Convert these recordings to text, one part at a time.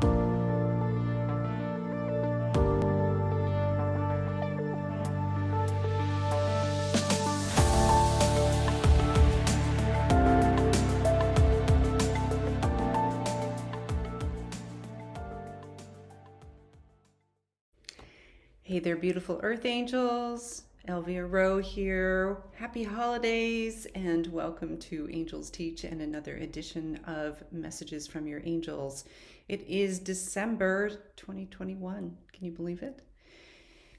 Hey there, beautiful earth angels. Elvia Rowe here. Happy holidays and welcome to Angels Teach and another edition of Messages from Your Angels. It is December 2021. Can you believe it?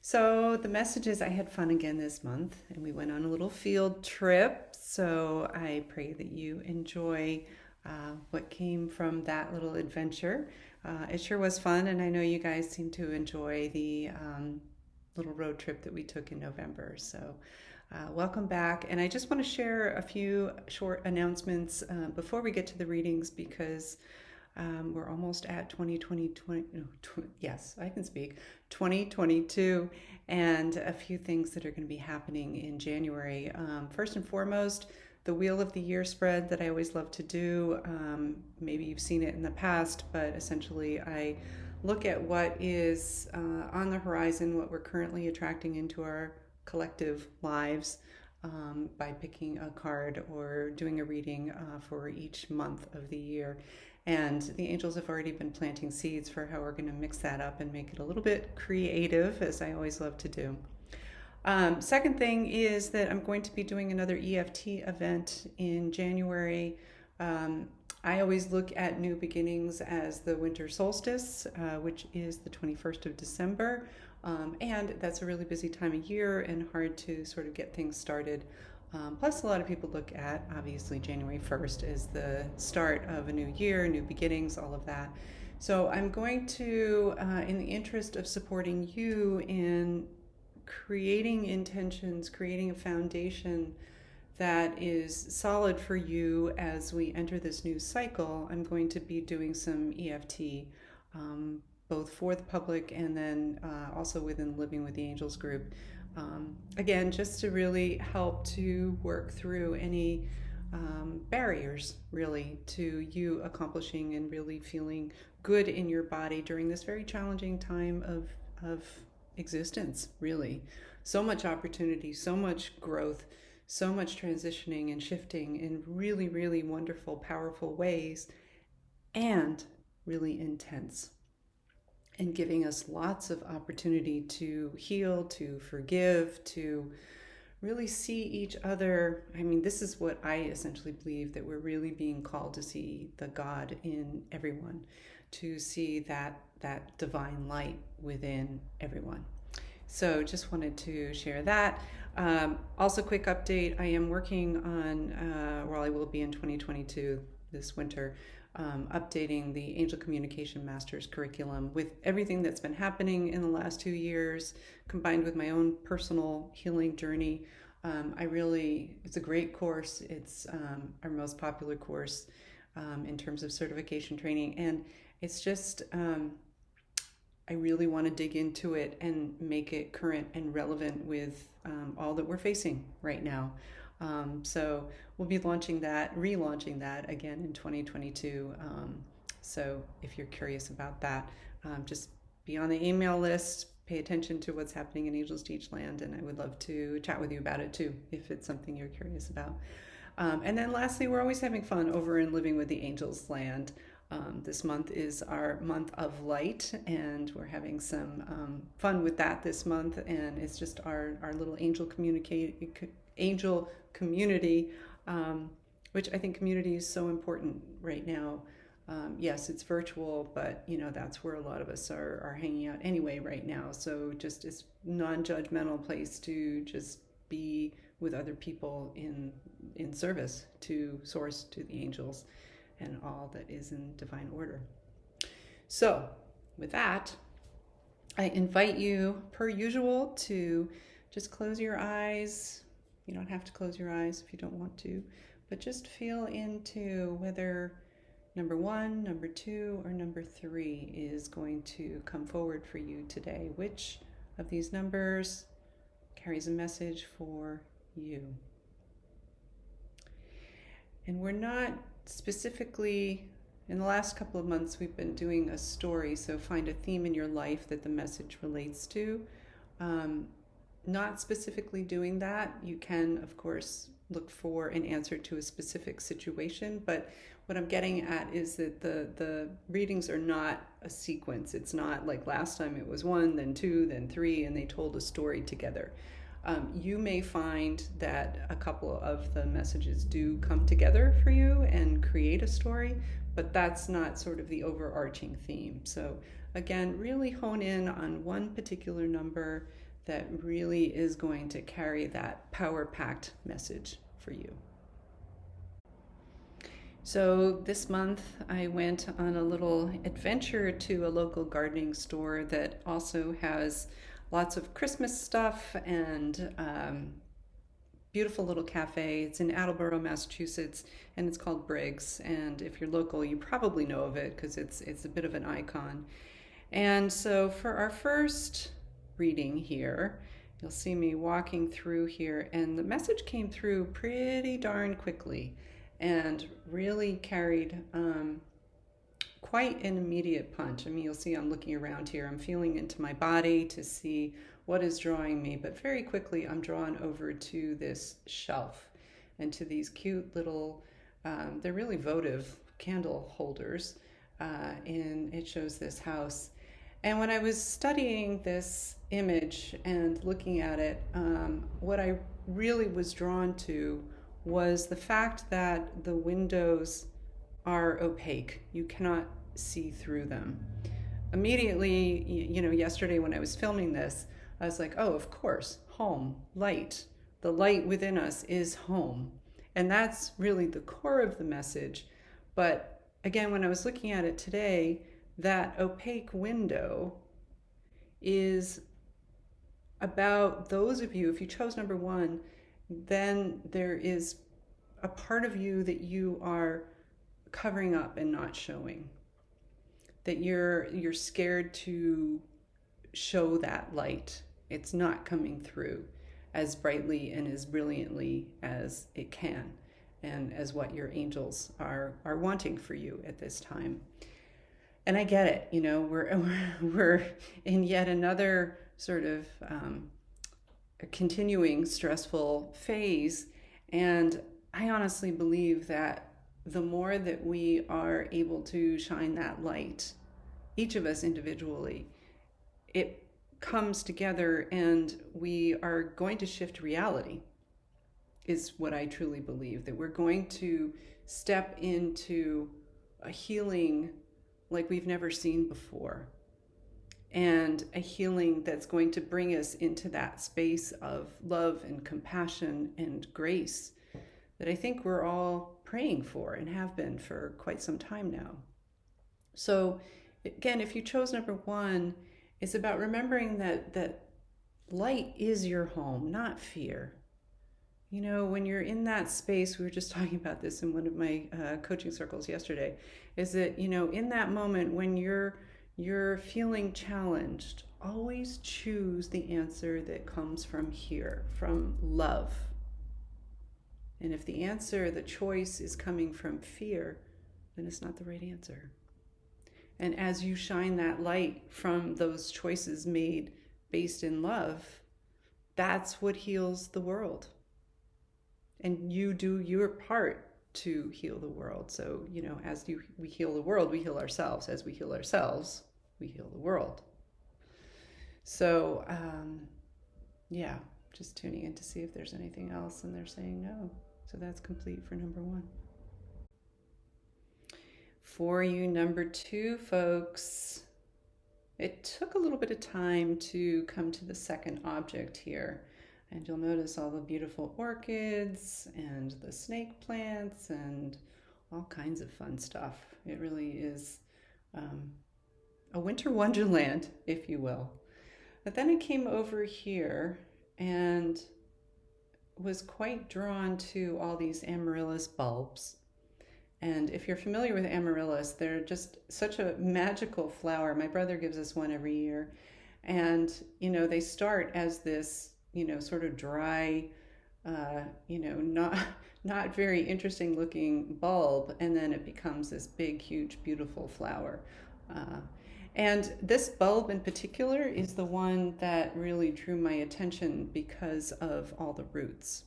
So the messages, I had fun again this month and we went on a little field trip. So I pray that you enjoy what came from that little adventure. It sure was fun, and I know you guys seem to enjoy the little road trip that we took in November. So welcome back. And I just want to share a few short announcements before we get to the readings, because we're almost at 2022, and a few things that are going to be happening in January. First and foremost, the Wheel of the Year spread that I always love to do. Maybe you've seen it in the past, but essentially I look at what is on the horizon, what we're currently attracting into our collective lives by picking a card or doing a reading for each month of the year. And the angels have already been planting seeds for how we're going to mix that up and make it a little bit creative, as I always love to do. Second thing is that I'm going to be doing another EFT event in January. I always look at new beginnings as the winter solstice, which is the 21st of December. And that's a really busy time of year and hard to sort of get things started. Plus, a lot of people look at, obviously, January 1st as the start of a new year, new beginnings, all of that. So I'm going to, in the interest of supporting you in creating intentions, creating a foundation that is solid for you as we enter this new cycle, I'm going to be doing some EFT, both for the public and then also within Living with the Angels group. Again, just to really help to work through any barriers, really, to you accomplishing and really feeling good in your body during this very challenging time of existence, really. So much opportunity, so much growth, so much transitioning and shifting in really, really wonderful, powerful ways, and really intense, and giving us lots of opportunity to heal, to forgive, to really see each other. I mean, this is what I essentially believe, that we're really being called to see the God in everyone, to see that divine light within everyone. So just wanted to share that. Also, quick update, I am working on, well, I will be in 2022 this winter, updating the Angel Communication Masters curriculum with everything that's been happening in the last 2 years, combined with my own personal healing journey. It's a great course. It's our most popular course in terms of certification training. And it's just, I really want to dig into it and make it current and relevant with all that we're facing right now. So we'll be relaunching that again in 2022. So if you're curious about that, just be on the email list, pay attention to what's happening in Angels Teach Land, and I would love to chat with you about it too, if it's something you're curious about. And then lastly, we're always having fun over in Living with the Angels Land. This month is our month of light, and we're having some fun with that this month. And it's just our little angel community, which I think community is so important right now. Yes, it's virtual, but that's where a lot of us are hanging out anyway right now. So just this non-judgmental place to just be with other people in service to Source, to the angels, and all that is in divine order. So with that, I invite you, per usual, to just close your eyes. You don't have to close your eyes if you don't want to, but just feel into whether number 1, number 2, or number 3 is going to come forward for you today. Which of these numbers carries a message for you? And we're not specifically In the last couple of months, we've been doing a story, so find a theme in your life that the message relates to. Um, Not specifically doing that. You can, of course, look for an answer to a specific situation, but what I'm getting at is that the readings are not a sequence. It's not like last time it was one, then two, then three, and they told a story together. You may find that a couple of the messages do come together for you and create a story, but that's not sort of the overarching theme. So, again, really hone in on one particular number that really is going to carry that power-packed message for you. So this month I went on a little adventure to a local gardening store that also has lots of Christmas stuff and beautiful little cafe. It's in Attleboro, Massachusetts, and it's called Briggs. And if you're local, you probably know of it because it's a bit of an icon. And so for our first reading here, you'll see me walking through here, and the message came through pretty darn quickly and really carried quite an immediate punch. I mean, you'll see I'm looking around here. I'm feeling into my body to see what is drawing me, but very quickly I'm drawn over to this shelf and to these cute little, they're really votive candle holders, and it shows this house. And when I was studying this image and looking at it, what I really was drawn to was the fact that the windows are opaque. You cannot see through them. Immediately, yesterday when I was filming this, I was like, oh, of course, home, light. The light within us is home. And that's really the core of the message. But again, when I was looking at it today, that opaque window is about those of you, if you chose number one, then there is a part of you that you are covering up and not showing. That you're scared to show that light. It's not coming through as brightly and as brilliantly as it can, and as what your angels are wanting for you at this time. And I get it, we're in yet another sort of a continuing stressful phase. And I honestly believe that the more that we are able to shine that light, each of us individually, it comes together and we are going to shift reality, is what I truly believe. That we're going to step into a healing like we've never seen before. And a healing that's going to bring us into that space of love and compassion and grace that I think we're all praying for and have been for quite some time now. So again, if you chose number one, it's about remembering that light is your home, not fear. When you're in that space, we were just talking about this in one of my coaching circles yesterday, is that, in that moment when you're feeling challenged, always choose the answer that comes from here, from love. And if the answer, the choice is coming from fear, then it's not the right answer. And as you shine that light from those choices made based in love, that's what heals the world. And you do your part to heal the world. So, we heal the world, we heal ourselves. As we heal ourselves, we heal the world. So, just tuning in to see if there's anything else, and they're saying no. So that's complete for number one. For you, number two, folks, it took a little bit of time to come to the second object here. And you'll notice all the beautiful orchids and the snake plants and all kinds of fun stuff. It really is a winter wonderland, if you will. But then I came over here and was quite drawn to all these amaryllis bulbs. And if you're familiar with amaryllis, they're just such a magical flower. My brother gives us one every year. And, they start as this, sort of dry, not very interesting looking bulb, and then it becomes this big, huge, beautiful flower. Uh, and this bulb in particular is the one that really drew my attention because of all the roots.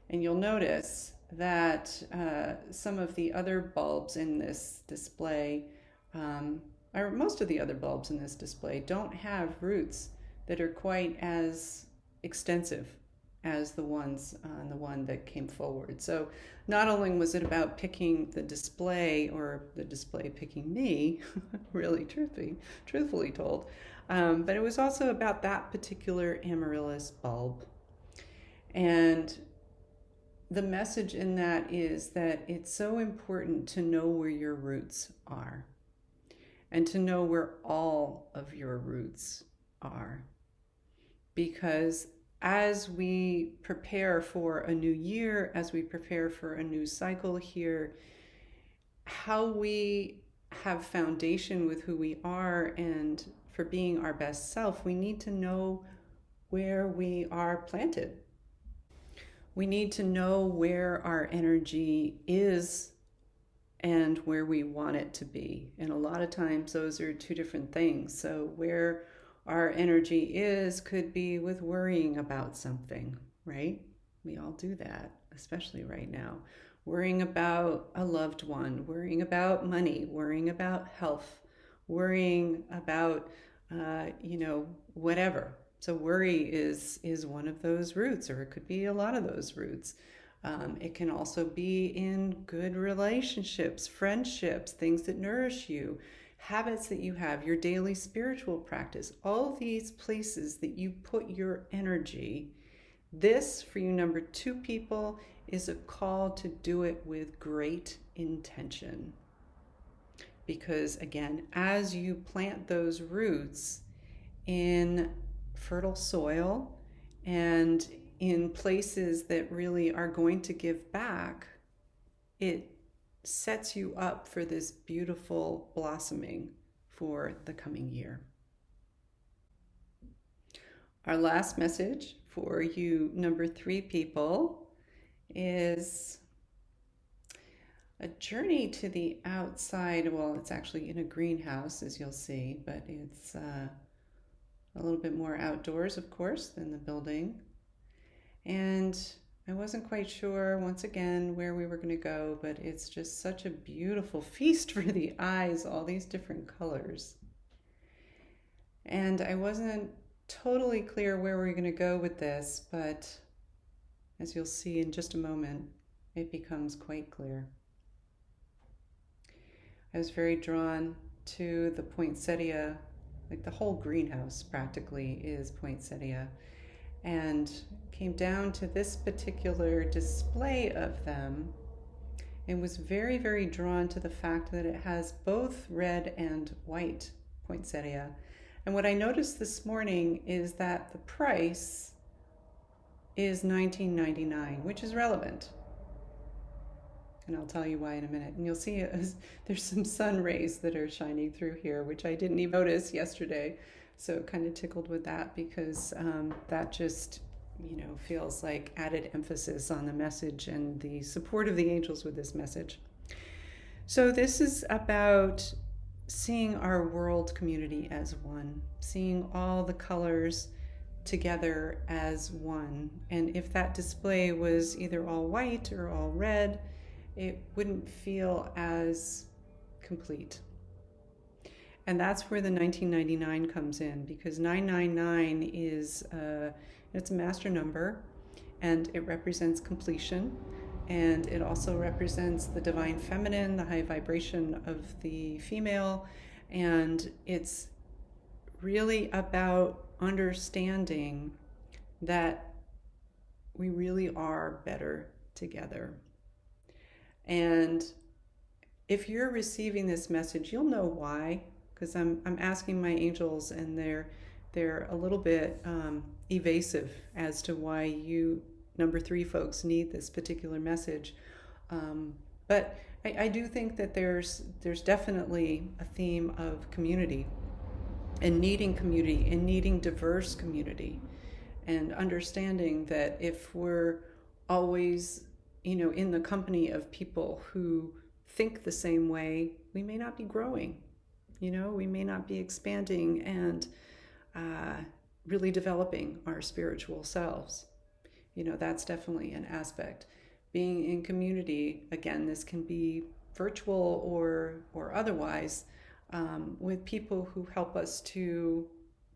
And you'll notice that some of the other bulbs in this display, or most of the other bulbs in this display, don't have roots that are quite as extensive as the ones on the one that came forward. So not only was it about picking the display or the display picking me, really truthfully told, but it was also about that particular amaryllis bulb. And the message in that is that it's so important to know where your roots are and to know where all of your roots are. Because as we prepare for a new year, as we prepare for a new cycle here, how we have foundation with who we are and for being our best self, we need to know where we are planted. We need to know where our energy is and where we want it to be. And a lot of times those are two different things. So where our energy is could be with worrying about something, right? We all do that, especially right now. Worrying about a loved one, worrying about money, worrying about health, worrying about, whatever. So worry is one of those roots, or it could be a lot of those roots. It can also be in good relationships, friendships, things that nourish you, habits that you have, your daily spiritual practice, all these places that you put your energy. This, for you number 2 people, is a call to do it with great intention. Because again, as you plant those roots in fertile soil and in places that really are going to give back, it sets you up for this beautiful blossoming for the coming year. Our last message for you number 3 people is a journey to the outside. Well, it's actually in a greenhouse, as you'll see, but it's a little bit more outdoors, of course, than the building. And I wasn't quite sure, once again, where we were going to go, but it's just such a beautiful feast for the eyes, all these different colors. And I wasn't totally clear where we were going to go with this, but as you'll see in just a moment, it becomes quite clear. I was very drawn to the poinsettia, like the whole greenhouse practically is poinsettia, and came down to this particular display of them and was very, very drawn to the fact that it has both red and white poinsettia. And what I noticed this morning is that the price is $19.99, which is relevant. And I'll tell you why in a minute. And you'll see there's some sun rays that are shining through here, which I didn't even notice yesterday. So kind of tickled with that because that just, feels like added emphasis on the message and the support of the angels with this message. So this is about seeing our world community as one, seeing all the colors together as one. And if that display was either all white or all red, it wouldn't feel as complete. And that's where the 1999 comes in, because 999 is it's a master number, and it represents completion, and it also represents the divine feminine, the high vibration of the female, and it's really about understanding that we really are better together. And if you're receiving this message, you'll know why, because I'm asking my angels, and they're a little bit evasive as to why you number 3 folks need this particular message. But I do think that there's definitely a theme of community and needing diverse community, and understanding that if we're always in the company of people who think the same way, we may not be growing. We may not be expanding and really developing our spiritual selves. That's definitely an aspect. Being in community, again, this can be virtual or otherwise, with people who help us to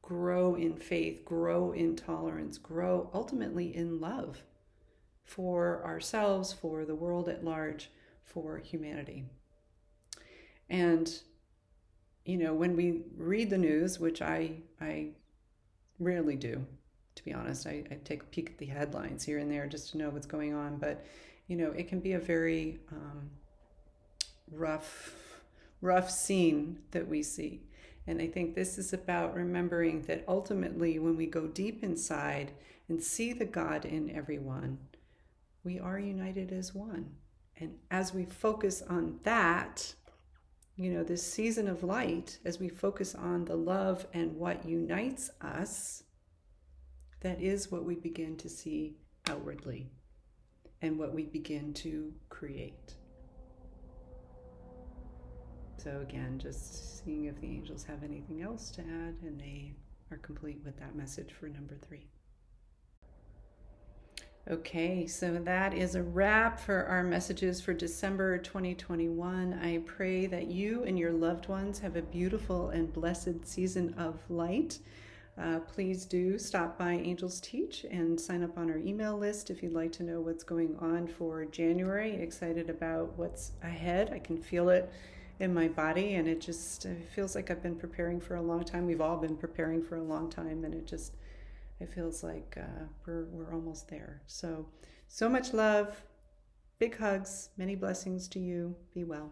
grow in faith, grow in tolerance, grow ultimately in love for ourselves, for the world at large, for humanity. And when we read the news, which I rarely do, to be honest, I take a peek at the headlines here and there just to know what's going on, but it can be a very rough scene that we see. And I think this is about remembering that ultimately, when we go deep inside and see the God in everyone, we are united as one. And as we focus on that, this season of light, as we focus on the love and what unites us, that is what we begin to see outwardly and what we begin to create. So again, just seeing if the angels have anything else to add, and they are complete with that message for number 3. Okay, so that is a wrap for our messages for December 2021. I pray that you and your loved ones have a beautiful and blessed season of light. Please do stop by Angels Teach and sign up on our email list if you'd like to know what's going on for January. Excited about what's ahead. I can feel it in my body, and it feels like I've been preparing for a long time. We've all been preparing for a long time, and it feels like we're almost there. So much love, big hugs, many blessings to you. Be well.